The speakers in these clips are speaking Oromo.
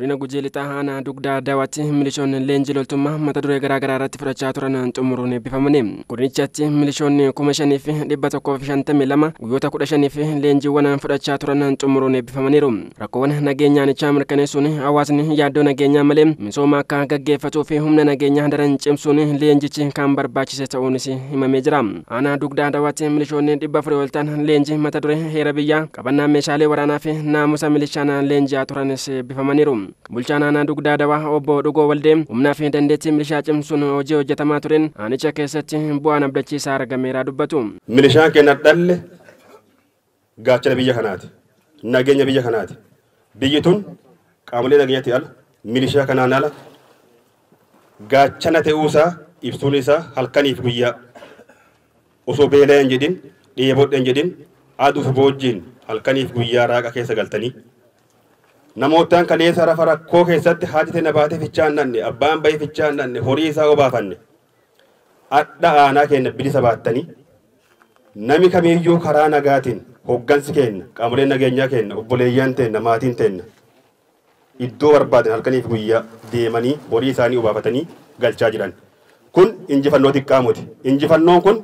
godina Gujii lixaa aanaa Dugdaa Daawwaatti milishoonni leenjii loltummaa mata duree garaa garaa irratti fudhachaa turan xumuruun eebbifamani. Godinichatti milishoonni 5,152 guyyoota 15 fi leenjiiwwan fudhachaa turan xumuruun eebbifamaniiru. Rakkoowwan nageenyaanichaa mirkaneessuun hawaasni yaaddoo nageenyaa malee misooma akka gaggeeffatuu fi humna nageenyaa daran cimsuun leenjichi kan barbaachise ta'uunis himamee jira. Aanaa Dugdaa Daawwaatti milishoonni 400 ol ta'an leenjii mata duree heera biyyaa qabannaa meeshaalee waraanaa fi naamusa milishaan leenji'aa turanis eebbifamaniiru. Bulchaan aanaa Dugdaa Daawwaa obbo Dhugoo Waldee humnaa fi dandeettii milishaa cimsuun hojii hojjetamaa tureen aanicha keessatti bu'aan abdachiisaa argameera dubbatu. Milishaan keenya dhalle gaachana biyya kanaati. Nageenya biyya kanaati. Biyyi tun qaamolee nageenyaatti ala milishaa kanaan ala gaachana ta'uusaa ibsuun isaa halkaniif guyyaa osoo beelaa hin jedhin dheeboodha hin jedhin aduuf boojjiin halkaniif guyyaa raaqa keessa galtanii namootaan kaleessa rafa rakkoo keessatti haati ta'e nabaatee fichaan nanne abbaan bayii fichaan nanne horii isaa obaafanne adda aanaa keenya bilisa baattanii nami kamiiyyuu karaa nagaatiin hoggansi keenya qaamoleen nageenyaa keenya obboleeyyan teenya maatiin teenya iddoo barbaadan halkaniif guyyaa deemanii horii isaanii obaafatanii galchaa jiran kun injifannoo xiqqaa miti. Injifannoon kun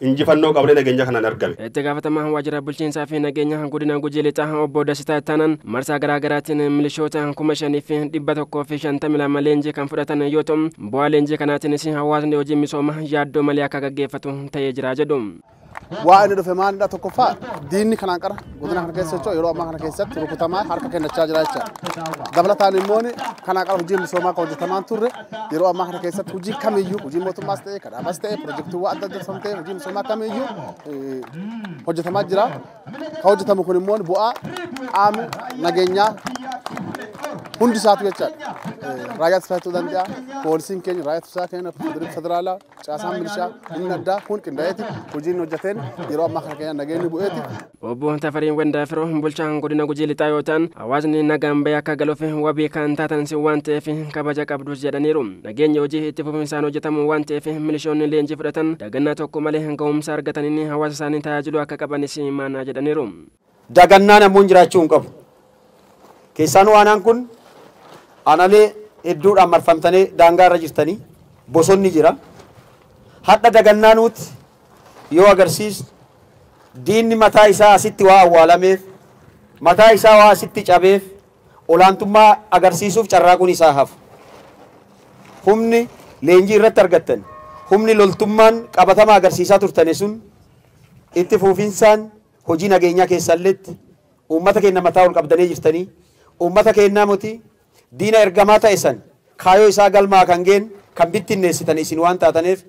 injifannoo qaamolee nageenyaa kanaan argame. Itti gaafatamaa waajjira bulchiinsaa fi nageenya godina Gujii lixaa obbo Dasitaa Taanan marsaa garaa garaatiin milishoota 5,152 leenjii kan fudhatan yoo ta'u bu'aa leenjii kanaatiinis hawaasni hojii misooma yaaddoo malee akka gaggeeffatu ta'ee jira jedhu. Waa inni dhufe maalidha tokkoffaa diinni kanaan qara godina kana keessa jechuudha yeroo ammaa kana keessatti rukutamaa harka kennachaa jira jecha dabalataan immoo kanaan qara hojii misoomaa kan hojjetamaan turre yeroo ammaa kana keessatti hojii kamiyyuu hojii mootummaas ta'e kadhaabas ta'e piroojeektiiwwan adda addaa ta'e hojii misoomaa kamiyyuu hojjetamaa jira kan hojjetamu kun immoo bu'aa qaamni nageenyaa hundi isaatu jechaadha. Raayyaa ittisa danda'a poolisiin keenya raayyaa ittisaa keenya federaalaa caasaan milishaa humna addaa kun qindaa'eeti hojiin hojjeteen yeroo ammaa kana keenya nageenyi bu'eeti. Obbo Tafariin Wandaafiroo bulchaan godina Gujii lixaa yoo ta'an hawaasni nagaan bahee akka galuuf wabii kan taatan waan ta'eef kabaja qabdus jedhaniiru. Nageenya hojii itti fufinsaan hojjetamu waan ta'eef milishoonni leenjii fudhatan dagannaa tokko malee ga'umsa argatanii hawaasa isaanii tajaajilu akka qabanis maana jedhaniiru. Dagannaan ammoo jiraachuu hin qabu. Keessaanuu aanaan kun aanaalee hedduudhaan marfamtanii daangaa irra jirtanii bosonni jira. Hadha dagannaanuuti yoo agarsiis diinni mataa isaa asitti waa awwaalameef mataa isaa waa asitti cabeef olaantummaa agarsiisuuf carraaquun isaa hafu. Humni leenjii irratti argattan humni loltummaan qabatama agarsiisaa turtane sun itti fufinsaan hojii nageenyaa keessalleetti uummata keenya mataa ol qabdanii jirtanii uummata keenyaa miti diina ergamaa ta'e san kaayoo isaa galmaa kan geen kan bittinneessitan isin waan taataneef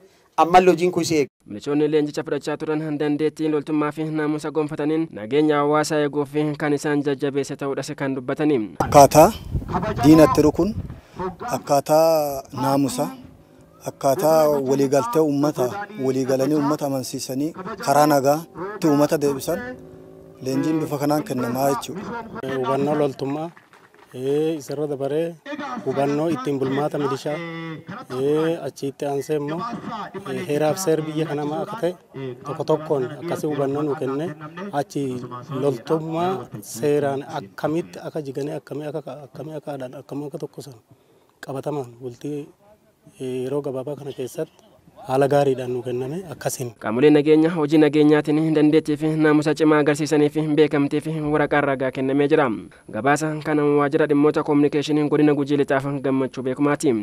ammallee hojiin kun si eega. Milishoonni leenjicha fudhachaa turan dandeettii loltummaa fi naamusa gonfataniin nageenya hawaasaa eeguu fi kan isaan jajjabeesse ta'uudhas kan dubbatanii. Akkaataa diinatti rukun akkaataa naamusa akkaataa waliigaltee uummata waliigalanii uummata amansiisanii karaa nagaatti uummata deebisan leenjiin bifa kanaan kennamaa jechuudha. Hubannoo loltummaa isarra dabaree hubannoo ittiin bulmaata milishaa achitti aansee immoo heeraaf seera biyya kanaa akka ta'e tokko tokkoon akkasii hubannoo nu kenne achi loltummaa seeraan akkamitti akka jiganii akkamii akka aadaan akkamii akka tokkosan qabatamaan bultii yeroo gabaabaa kana keessatti haala gaariidhaan nu kenname akkasiin. Qaamoleen nageenya hojii nageenyaatiin dandeettii fi naamusa cimaa agarsiisanii fi beekamtii fi waraqaa ragaa kennamee jira. Gabaasa kana waajjira dhimmoota koominikeeshinii godina Gujii lixaaf gammachuu beekumaati.